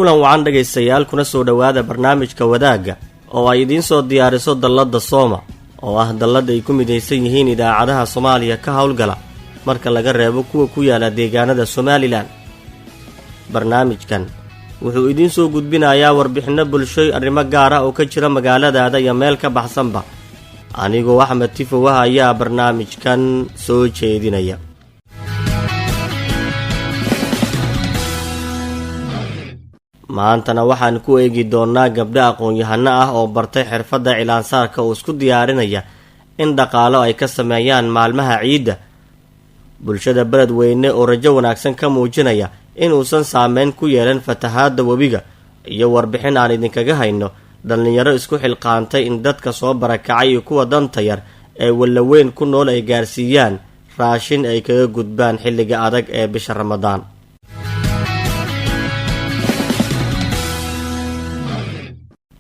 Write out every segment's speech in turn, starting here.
kulan wacan dhegaystayaal kuna soo dhowaada barnaamijka wadaagga oo ay idiin soo diyaariso dalladda Sooma oo ah dallada ay ku midaysan yihiin idaacadaha Soomaaliya ka howlgala marka laga reebo kuwa ku yaala deegaanada Somaliland. Barnaamijkan wuxuu idiin soo gudbinayaa warbixino bulsho arrimo gaar ah oo ka jira magaaladaada iyo meel ka baxsanba. Anigoo Axmed Tifo ayaa barnaamijkan soo jeedinaya. maantana waxaan ku eegi doonaa gabdho aqoon-yahano ah oo bartay xirfadda cilaansaarka oo isku diyaarinaya in dhaqaalo ay ka sameeyaan maalmaha ciidda. bulshada beledweyne oo rajo wanaagsan ka muujinaya inuusan saameyn ku yeelan fatahaadda webiga iyo warbixin aan idinkaga hayno dhallinyaro isku xilqaantay in dadka soo barakacay iyo kuwa danta yar ee wallaweyn ku nool ay gaarsiiyaan raashin ay kaga gudbaan xilliga adag ee bisha Ramadaan.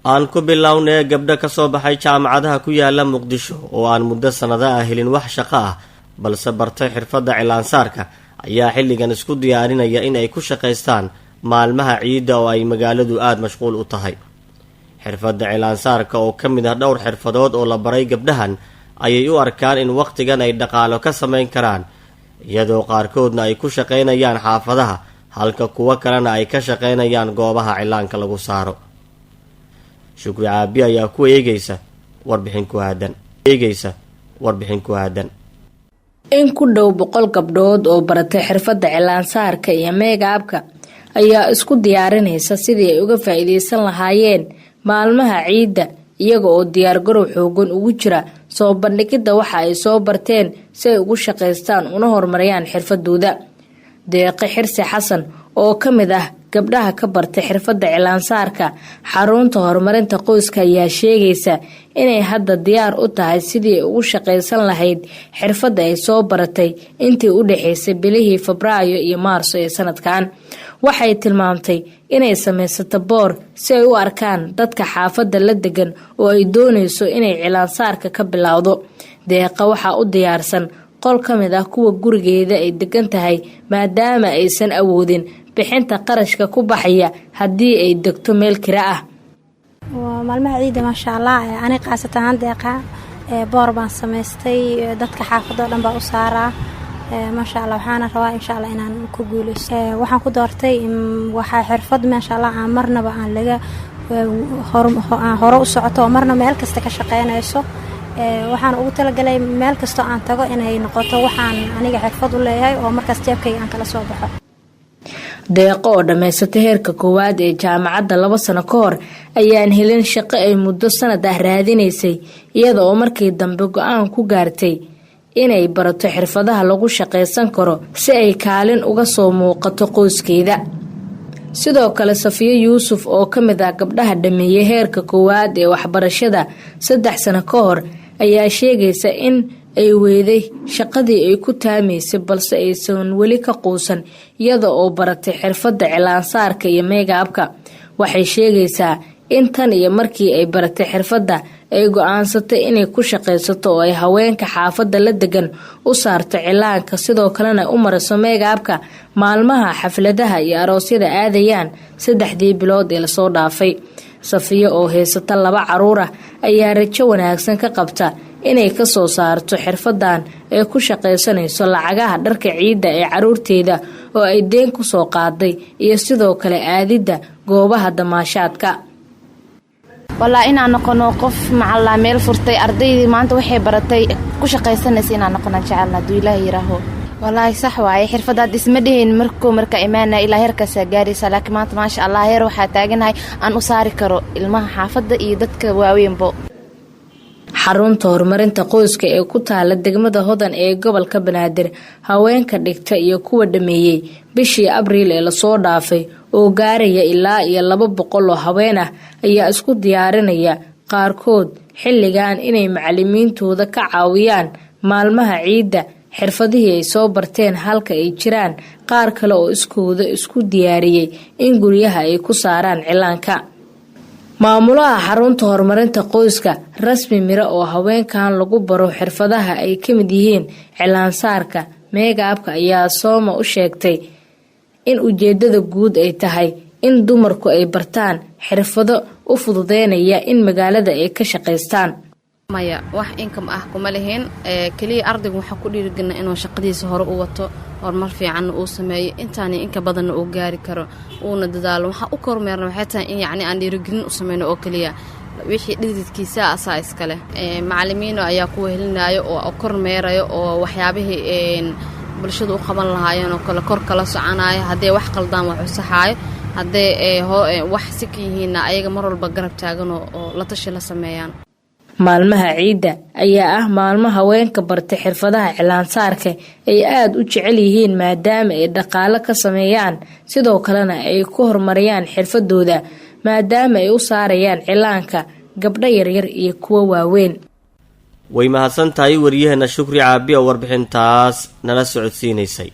aan ku bilownay gabdho ka soo baxay jaamacadaha ku yaala Muqdisho oo aan muddo sanado ah helin wax shaqo ah balse bartay xirfadda cilaansaarka ayaa xilligan isku diyaarinaya in ay ku shaqaystaan maalmaha ciidda oo ay magaaladu aad mashquul u tahay. xirfadda cilaansaarka oo ka mid ah dhowr xirfadood oo la baray gabdhahan ayay u arkaan in waqtigan ay dhaqaalo ka samayn karaan iyadoo qaarkoodna ay ku shaqaynayaan xaafadaha halka kuwa kalena ay ka shaqaynayaan goobaha cilaanka lagu saaro. Shukri Caabi ayaa ku eegaysa warbixin ku aadan. in ku dhow 100 gabdhood oo baratay xirfadda cilaansaarka iyo meegaabka ayaa isku diyaarinaysa sidii ay uga faa'iideysan lahaayeen maalmaha ciidda iyaga oo diyaar garow xoogan ugu jira soo bandhigida waxa ay soo barteen si ay ugu shaqaystaan una horumariyaan xirfadooda. Deeqe Xirsi Xasan oo ka mid ah gabdhaha ka bartay xirfadda cilaansaarka xarunta horumarinta qoyska ayaa sheegaysa inay hadda diyaar u tahay sidii ay ugu shaqaysan lahayd xirfadda ay soo baratay intii u dhaxaysay bilihii Febraayo iyo Maarso ee sanadkan. waxay tilmaamtay inay samaysato boor si ay u arkaan dadka xaafadda la degan oo ay doonayso inay cilaansaarka ka bilowdo. Deeqa waxaa u diyaarsan qol ka mid ah kuwa gurigeeda ay degan tahay maadaama aysan awoodin bixinta qarashka ku baxaya haddii ay degto meel kira ah. maalmaha ciidda maasha Allah ani qaasatan Deeqa boor baan samaystay dadka xaafadda dhan baa u saaraa maasha Allah waxaan rabaa insha Allah inaan ku guuleysto. waxaan ku doortay waxa xirfad maasha Allah aan marnaba aan laga hore u socoto marna meel kasta ka shaqeynayso. waxaan ugu talagalay meel kasta aan tago inay noqoto waxaan aniga xirfad u leeyahay oo markaas jeebkayga aan kala soo baxo. Deeqo oo dhamaysatay heerka koowaad ee jaamacadda 2 sano ka hor ayaan helin shaqo ay muddo sanad ah raadinaysay iyada oo markii dambe go'aan ku gaartay inay barato xirfadaha lagu shaqaysan karo si ay kaalin uga soo muuqato qoyskeeda. sidoo kale Safiya Yuusuf oo ka mid ah gabdhaha dhameeyay heerka koowaad ee waxbarashada 3 sano ka hor ayaa sheegaysa in ay weeday shaqadii ay ku taamaysay balse aysan weli ka quusan iyada oo baratay xirfadda cilaansaarka iyo meegaabka. waxay sheegaysaa in tan iyo markii ay baratay xirfadda ay go'aansatay inay ku shaqaysato oo ay haweenka xaafadda la degan u saarto cilaanka sidoo kalena u mariso meegaabka maalmaha xafladaha iyo aroosyada aadayaan 3 bilood ee la soo dhaafay. Safiya oo haysata 2 caruur ah ayaa rajo wanaagsan ka qabta inay ka soo saarto xirfadan ee ku shaqaysanayso lacagaha dharka ciidda ee caruurteeda oo ay deen ku soo qaaday iyo sidoo kale aadida goobaha damaashaadka. والله إن أنا قنوا قف مع الله ميل فرتي أرضي ما أنت وحي برتي كوش قيسنا سينا نقنا جعلنا دويله يراهو والله صح وعي حرفة اسمدهن مركا إيمانا إلى هركا سجاري سلاك ما شاء الله يروح تاجن هاي أن أصاري كرو المها حافظ إيدتك واوين بو. xarunta horumarinta qoyska ee ku taala degmada Hodan ee gobolka Banaadir haweenka dhigta iyo kuwa dhameeyay bishii Abriil ee la soo dhaafay oo gaaraya ilaa 200 oo haween ah ayaa isku diyaarinaya qaarkood xilligan inay macallimiintooda ka caawiyaan maalmaha ciidda xirfadihii ay soo barteen halka ay jiraan qaar kale oo iskooda isku diyaariyay in guryaha ay ku saaraan cilaanka. maamulaha xarunta horumarinta qoyska Rasmi Miro oo haweenkan lagu baro xirfadaha ay ka mid yihiin cilaansaarka meegaabka ayaa Sooma u sheegtay in ujeedada guud ay tahay in dumarku ay bartaan xirfado u fududeynaya in magaalada ay ka shaqaystaan. maya wax income ah kuma lahayn kaliya ardaygu waxa ku dhiirigelina inuu shaqadiisa hore u wato horumar fiican uu sameeyo intaan inka badan uu gaari karo uuna dadaalo waxa u kormeerna waxay tahay in yacni aan dhiirigelin u sameeyno oo kaliya wixii dhididkiisa asaa iskale macallimiin ayaa ku wehelinayo oo kormeerayo oo waxyaabihii bulshada u qaban lahaayeen oo kala kor kala soconayo haddii wax qaldaan wax u saxaayo haddii wax si ka yihiin ayaga mar walba garab taagan oo la tashi la sameeyaan. maalmaha ciida ayaa ah maalmo haweenka bartay xirfadaha cilaansaarka ay aad u jecel yihiin maadaama ay dhaqaale ka sameeyaan sidoo kalena ay ku horumariyaan xirfadooda maadaama ay u saarayaan cilaanka gabdho yaryar iyo kuwa waaweyn. way mahadsan tahay wariyaheena Shukri Caabi oo warbixintaas nala socodsiinaysay.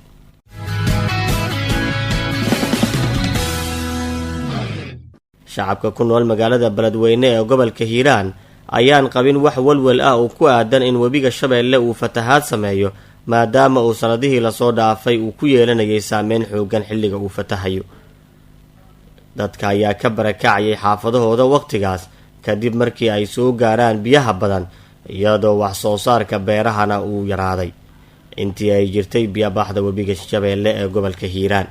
shacabka ku nool magaalada Beledweyne ee gobolka Hiiraan ayaan qabin wax walwal ah oo ku aadan in webiga Shabeelle uu fatahaad sameeyo maadaama uu sanadihii la soo dhaafay uu ku yeelanayay saameyn xoogan xilliga uu fatahayo. dadka ayaa ka barakacayay xaafadahooda waqtigaas kadib markii ay soo gaaraan biyaha badan iyadoo wax soo saarka beerahana uu yaraaday intii ay jirtay biyabaxda webiga Shabeelle ee gobolka Hiiraan.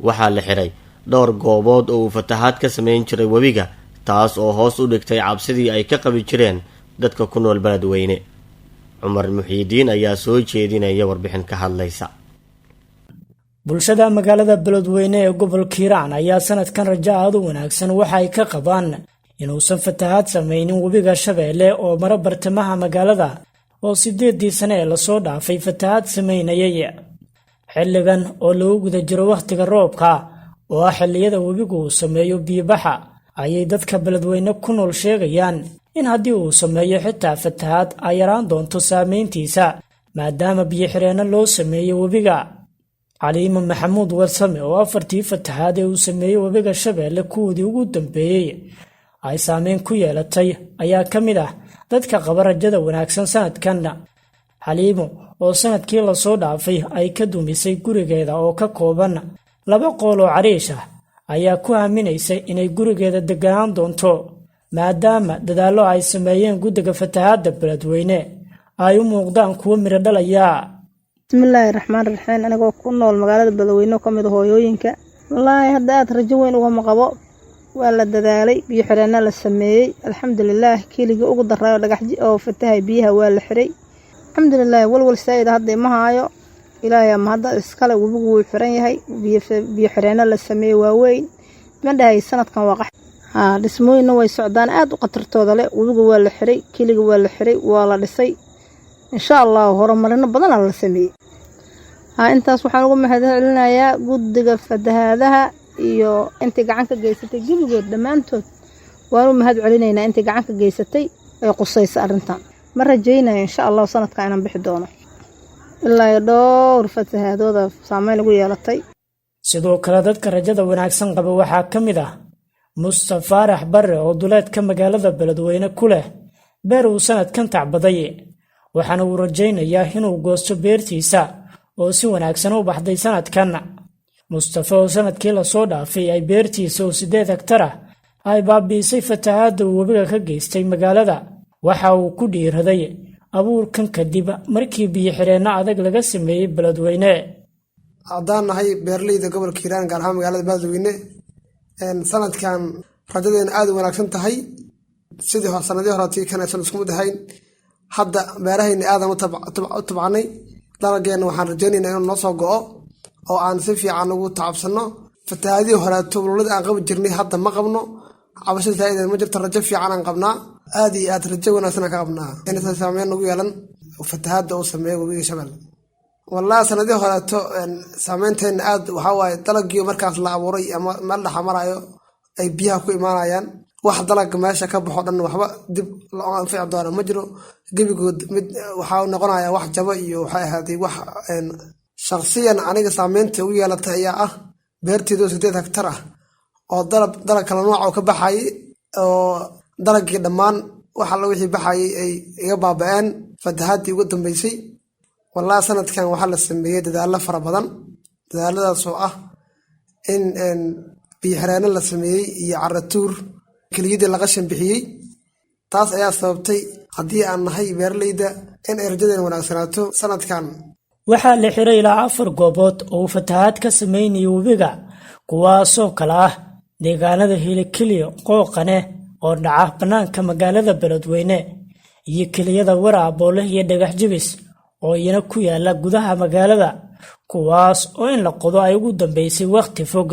waxaa la xiray dhowr goobood oo uu fatahaad ka sameyn jiray webiga taas oo hoos u dhigtay cabsidii ay ka qabi jireen dadka ku nool Beledweyne. Cumar Muxiidiin ayaa soo jeedinaya warbixin ka hadlaysa. bulshada magaalada Beledweyne ee gobolka Hiiraan ayaa sanadkan rajo aad u wanaagsan waxa ay ka qabaan inuusan fatahaad sameynin webiga Shabeelle oo mara bartamaha magaalada oo 8 sano la soo dhaafay fatahaad sameynayay. xilligan oo lagu guda jiro waqtiga roobka oo xilliyada webigu sameeyo biyabaxa ayay dadka Beledweyne ku nool sheegayaan in haddii uu sameeyo xitaa fatahaad ay yaraan doonto saameyntiisa maadaama biyo xireeno loo sameeyo webiga. Caliimo Maxamuud Warsame oo afartii fatahaad ee uu sameeyo webiga Shabeelle kuwii ugu dambeeyay ay saameyn ku yeelatay ayaa ka mid ah dadka qaba rajada wanaagsan sanadkan. Caliimo oo sanadkii la soo dhaafay ay ka dumisay gurigeeda oo ka kooban 2 qol oo cariish ah ayaa ku aaminaysay inay gurigeeda degaan doonto maadaama dadaallo ay sameeyeen guddiga fatahaadda Beledweyne ay u muuqdaan kuwo miro dhalaya. bismillaahi raxmaani raxiim anigoo ku nool magaalada Beledweyne ka mid hooyooyinka wallaahi hadda aad rajo weyn uga qabo waa la dadaalay biyo xireena la sameeyay alxamdulillaah kiiliga ugu daraayo dhagaxji oo fatahay biyaha waa la xiray alxamdulillaah walwal saayid hadda ma haayo ilaahay ma hadda iskale webigu wuu xiran yahay biyo xireena la sameeyay waa weyn ma dhahay sanadkan waa dhismooyinna way socdaan aad u qatartooda leh webigu waa la xiray kiiliga waa la xiray waa la dhisay insha Allah horumarino badan la sameeyay. intaas waxaan ugu mahadcelinayaa guddiga fatahaadaha iyo intii gacan ka geysatay gibigood dhamaantood waan u mahadcelinaynaa intii gacan ka geysatay ee qusaysa arrintan ma rajaynayo insha Allah sanadka inaan bixi doono ilaa dhowr fatahaadooda saameyn ugu yeelatay. sidoo kale dadka rajada wanaagsan qaba waxaa ka mid ah Mustafa Farax Barre oo duleedka magaalada Beledweyne ku leh beer uu sanadkan tacbaday waxaana uu rajaynayaa inuu goosto beertiisa oo si wanaagsan u baxday sanadkan. Mustafa oo sanadkii la soo dhaafay ay beertiisa oo 8 hektar ah ay baabiisay fatahaadda webiga ka geystay magaalada waxa uu ku dhiiraday abuurkan kadib markii biyo xireeno adag laga sameeyay Beledweyne. haddaan nahay beerleyda gobolka Hiiraan gaar ahaan magaalada Beledweyne sanadkan rajadeena aad u wanaagsan tahay sidii sanadii hore tii kana isku madahayn hadda beerahayna aad u tabcanay dalageenna waxaan rajaynaynaa inuu noo soo go'o oo aan si fiican ugu tacabsano fatahaadii hore tuulada aan qabi jirnay hadda ma qabno cabashada taayada ma jirto rajo fiican aan qabnaa aad iyo aad rajo wanaagsan ka qabnaa inta saameyn ugu yeelan fatahaadda uu sameeyo webiga Shabeelle. wallahi sanadii hore saameynteena aad waxa waaye dalagii markaas la abuuray ama meel dhaxmarayo ay biyaha ku imaanayaan wax dalag meesha ka baxo dhan waxba dib loo anfici doona ma jiro gebigood mid waxa noqonaya wax jaba iyo waxa ahaaday wax shakhsiyan aniga saameynta u yeelatay ayaa ah beertiidu 8 hektar ah oo dalag kala nooc oo ka baxay oo dalagii dhammaan waxa la wixii baxay ay iga baaba'een fatahaadii ugu dambeysay. wallahi sanadkan waxa la sameeyay dadaalo fara badan dadaaladaas oo ah in biyo xireenno la sameeyey iyo caratuur keliyadii la qashan bixiyey. taas ayaa sababtay haddii aan nahay beeraleyda in ay rajadeena wanaagsanaato sanadkan. waxaa la xiray ilaa 4 goobood oo fatahaad ka sameynaya webiga, kuwaasoo kala ah deegaanada Hilikiliyo, Qooqane oo dhaca banaanka magaalada Beledweyne, iyo kiliyada Waraaboole iyo Dhagax Jibis oo iyana ku yaala gudaha magaalada, kuwaas oo in la qodo ay ugu dambeysay waqti fog.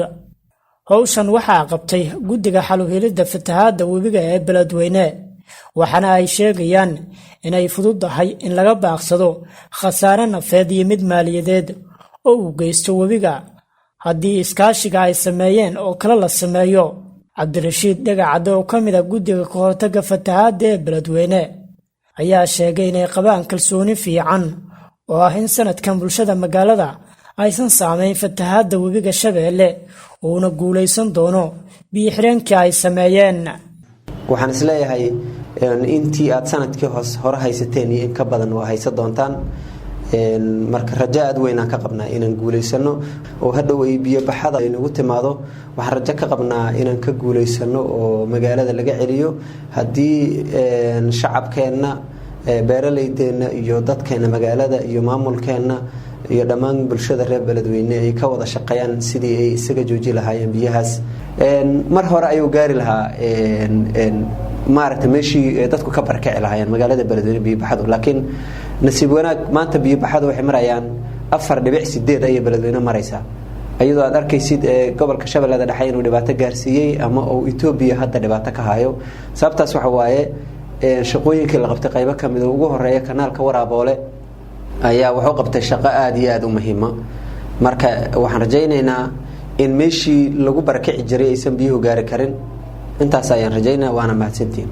hawshan waxaa qabtay guddiga xaluhelida fatahaadda webiga ee Beledweyne, waxaana ay sheegayaan inay fududahay in laga baaqsado khasaare nafeed iyo mid maaliyadeed oo uu geysto webiga haddii iskaashiga ay sameeyeen oo kale la sameeyo. Cabdirashiid Dhagacade oo ka mid ah guddiga ka hortagga fatahaadda ee Beledweyne ayaa sheegay inay qabaan kalsooni fiican oo ah in sanadkan bulshada magaalada aysan saameyn fatahaadda webiga Shabeelle uuna guuleysan doono biyo xireenkii ay sameeyeen. waxaan isleeyahay intii aad sanadkii hore haysateen iyo in ka badan waa haysan doontaan. marka rajo aad weyn aan ka qabnaa inaan guuleysano oo hadhow ay biyo baxada ay nagu timaado. waxaan rajo ka qabnaa inaan ka guuleysano oo magaalada laga celiyo haddii shacabkeenna, beeraleydeena iyo dadkeena magaalada iyo maamulkeena iyo dhammaan bulshada reer Beledweyne ay ka wada shaqeeyaan sidii ay isaga jooji lahaayeen biyahaas. mar hore ayuu gaari lahaa maaragtay meeshii dadku ka barkici lahaayeen magaalada Beledweyne biyo baxadu, laakiin nasiib wanaag maanta biyo baxadu waxay marayaan 4.8 ayay Beledweyne maraysaa, iyadoo aad arkaysid gobolka Shabeellada Dhexe inuu dhibaato gaarsiiyey ama uu Itoobiya hadda dhibaato ka hayo. sababtaas waxa waaye shaqooyinkii la qabtay qaybo ka mid ah ugu horeeya kanaalka Waraaboole ayaa wuxuu qabtay shaqo aad iyo aad u muhiim ah. marka waxaan rajaynaynaa in meeshii lagu barkici jiray aysan biyuhu gaari karin. intaas ayaan rajaynaa, waana mahadsantiin.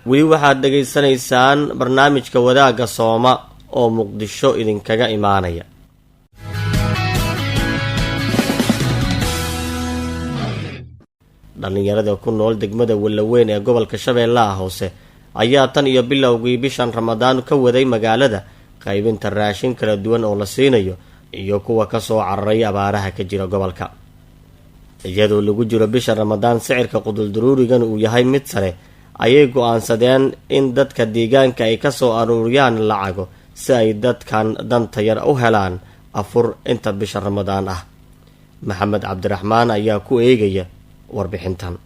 weli waxaad dhegaysanaysaan barnaamijka wadaagga Sooma oo Muqdisho idinkaga imaanaya. dhalinyarada ku nool degmada Walaweyn ee gobolka Shabeellaha Hoose ayaa tan iyo bilowgii bishan Ramadaan ka waday magaalada qaybinta raashin kala duwan oo la siinayo iyo kuwa ka soo cararay abaaraha ka jira gobolka. iyadoo lagu jiro bisha Ramadaan sicirka qudul daruurigan uu yahay mid sare, ayay go'aansadeen in dadka deegaanka ay ka soo aruuriyaan lacago si ay dadkan danta yar u helaan afur inta bisha Ramadaan ah. Maxamed Cabdiraxmaan ayaa ku eegaya warbixintan.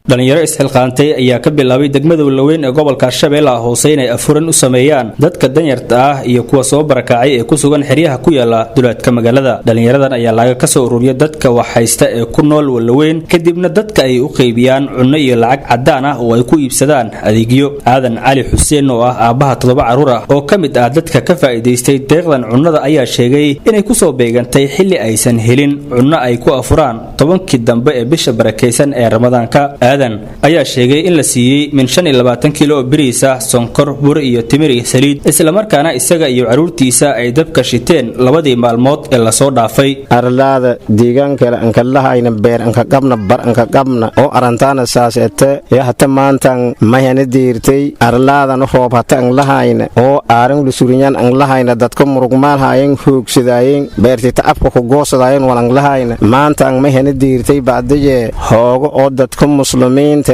dhalinyaro isxilqaantay ayaa ka bilaabay degmada Walaweyn ee gobolka Shabeellaha Hoose inay afuran u sameeyaan dadka danyarta ah iyo kuwa soo barakacay ee ku sugan xiriyaha ku yaala duleedka magaalada. dhalinyaradan ayaa laga ka soo ururiyay dadka wax haysta ee ku nool Walaweyn, kadibna dadka ay u qaybiyaan cunno iyo lacag cadaan ah oo ay ku iibsadaan adeegyo. Aadan Cali Xuseen oo ah aabaha 7 caruur ah oo kamid ah dadka ka faa'iideystay deeqdan cunnada ayaa sheegay inay ku soo beegantay xilli aysan helin cunno ay ku afuraan 10kii dambe ee bisha barakeysan ee Ramadaanka. aadan ayaa sheegay in la siiyey min 25 kilo oo bariis ah, sonkor, bur iyo timir iyo saliid, isla markaana isaga iyo caruurtiisa ay dabka shiteen labadii maalmood ee la soo dhaafay. arlaada deegaanka anka lahayna beer anka qabna bar anka qabna oo arantaana saasete ya hata maantan mahana diirtay arlaadana roob hata an lahayna oo aaran lusurinyan an lahayna dadka murugmaal haayeen hoogsadayeen beertita afka ku goosadayeen walan lahayna maantan mahana diirtay bacdaye hoogo oo dadka muslimiinta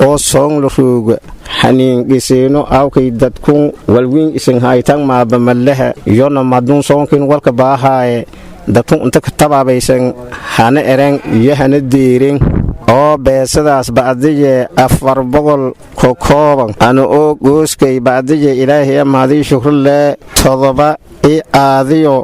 oo soong la rooga xaniin gisino awkay dadkun walwiin isin haytan maabamalaha yona madun soonkin walka baahaaye dadkun inta ka tabaabaysan hana ereen iyo hana diirin oo beesadaas bacdaye 400 ko kooban ana oo gooskay bacdaye ilaahay amaadii shukrle 7 aadiyo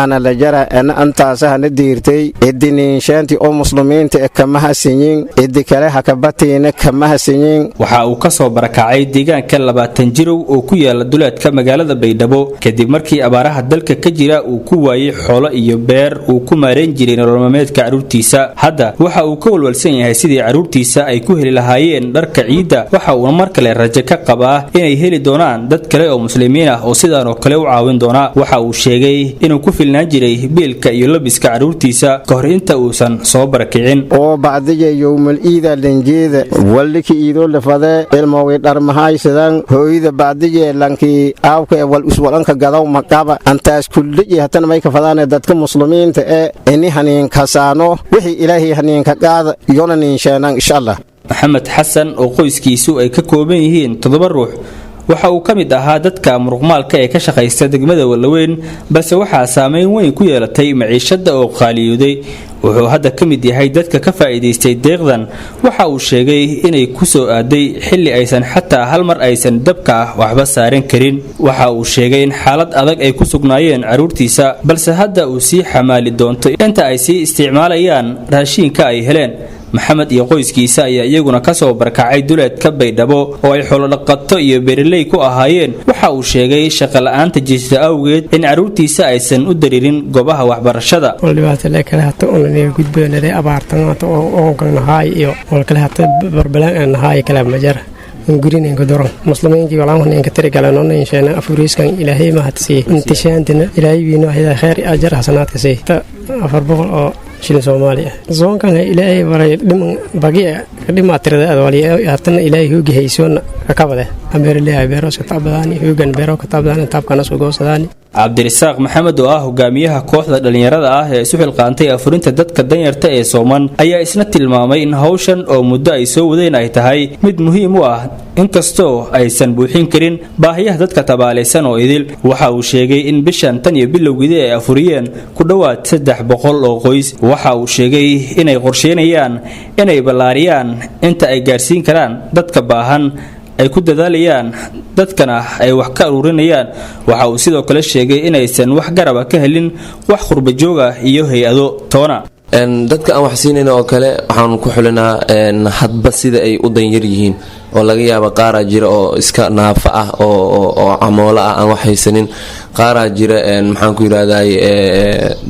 ana la jara ana antaas hana diirtay idiniin shanti oo muslimiinta kama hasanyin idikale hakabateena kama hasanyin. waxa uu ka soo barakacay deegaanka 20 jirow oo ku yaala duleedka magaalada Baydhabo kadib markii abaaraha dalka ka jira uu ku waayay xoolo iyo beer uu ku maareen jiray nolol maalmeedka caruurtiisa. hadda waxa uu ka walwalsan yahay sidii caruurtiisa ay ku heli lahaayeen dharka ciida. waxa uu mar kale rajo ka qabaa inay heli doonaan dad kale oo muslimiin ah oo sidaan oo kale u caawin doona. waxa uu sheegay inuu ku filnaan jiray biilka iyo labiska caruurtiisa ka hor inta uusan soo barakicin. oo bacdaye yowmal iida lanjeeda walki iido lafade ilmoowi dharmahaysadan hooyada bacdaye lankii aawka wal uswalanka gadaw maqaba antaas kulli hatan may ka fadaan dadka muslimiinta ini haniin kasaano wixii ilaahay haniin ka qaada yona ninshaanaan insha Allah. maxamed xasan oo qoyskiisu ay ka kooban yihiin 7 ruux waxa uu ka mid ahaa dadka muruqmaalka ee ka shaqeysta degmada Walaweyn, balse waxaa saameyn weyn ku yeelatay maciishada oo qaaliyooday. wuxuu hadda ka mid yahay dadka ka faa'iideystay deeqdan. waxa uu sheegay inay ku soo aaday xilli aysan xataa hal mar aysan dabka waxba saaran karin. waxa uu sheegay in xaalad adag ay ku sugnaayeen caruurtiisa, balse hadda uu sii xamaali doonto inta ay sii isticmaalayaan raashinka ay heleen. maxamed iyo qoyskiisa ayaa iyaguna ka soo barkacay duleedka Baydhabo oo ay xoolo dhaqato iyo beeraley ku ahaayeen. waxa uu sheegay shaqo la'aanta jirta awgeed in caruurtiisa aysan u dariirin goobaha waxbarashada. walibaatle kale hata unay gudbeenay abaartanaanta oo kala haay iyo kale hata barbalaan haay kala majar gurina ka doro muslimiintii walaalahan in ka tiri galanona in sheena afuriiskan ilaahay ma hadsi intishaantina ilaahay wiino hayda khair ajar hasanaadka si 400 oo shilin Soomaaliya zoonkan ilaahay waray bagiya kadima tirada adwali hartana ilaahay hoogi haysoon ka kabade ameerley beero ka tabadani hoogan beero ka tabadani tabkana soo goosadani. cabdirasaaq maxamed oo ah hogaamiyaha kooxda dhalinyarada ah ee isu xilqaantay afurinta dadka danyarta ee Soomaan ayaa isna tilmaamay in hawshan oo muddo ay soo wadeen ay tahay mid muhiim u ah inkastoo aysan buuxin karin baahiyaha dadka tabaalaysan oo idil. waxa uu sheegay in bishan tan iyo bilowgii ay afuriyeen ku dhawaad 300 oo qoys. waxa uu sheegay inay qorsheynayaan inay ballaariyaan inta ay gaarsiin karaan dadka baahan, ay ku dadaalayaan dadkana ay wax ka ururinayaan. waxa uu sidoo kale sheegay inaysan wax garaba ka helin wax qurba jooga iyo hay'ado toona. dadka aan wax siinayna oo kale waxaan ku xulinaa hadba sida ay u danyar yihiin oo laga yaabo qaara jira oo iska naafa ah oo amoola ah aan wax haysanin, qaara jira maxaan ku yiraahday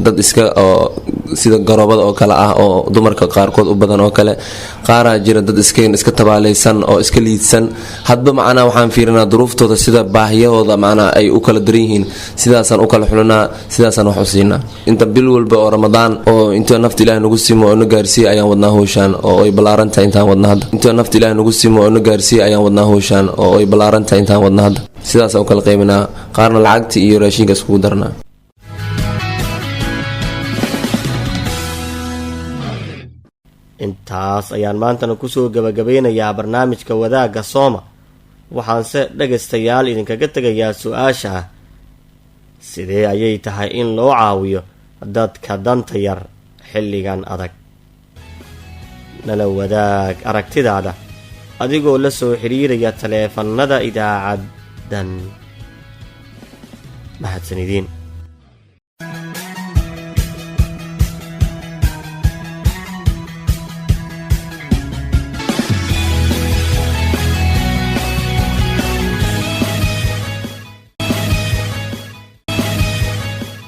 dad iska oo sida garoobada oo kale ah oo dumarka qaarkood u badan oo kale, qaara jira dad iska tabaalaysan oo iska liidsan. hadba macna waxaan fiirinaa duruuftooda sida baahiyahooda macna ay u kala daran yihiin, sidaasaan u kala xulinaa, sidaasaan wax u siinaa. inta bil walba oo Ramadaan oo inta nafta Ilaahay nagu simo oo na gaarsiyo ayaan wadnaa hawshan oo ay balaarantahay intaan wadnaa hadda. inta nafta Ilaahay nagu simo oo na gaarsiyo ayaan wadnaa hawshan oo ay balaarantahay intaan wadnaa hadda. sidaas oo kala qaybinaa, qaarna lacagta iyo raashinka isku darnaa. intaas ayaan maantana kusoo gabagabeynayaa barnaamijka wadaagga Sooma. waxaanse dhagaystayaal idinkaga tegayaa su-aasha ah: sidee ayay tahay in loo caawiyo dadka danta yar xilligan adag? nala wadaag aragtidaada adigoo la soo xiriiraya taleefannada idaacaddan. mahadsanidin.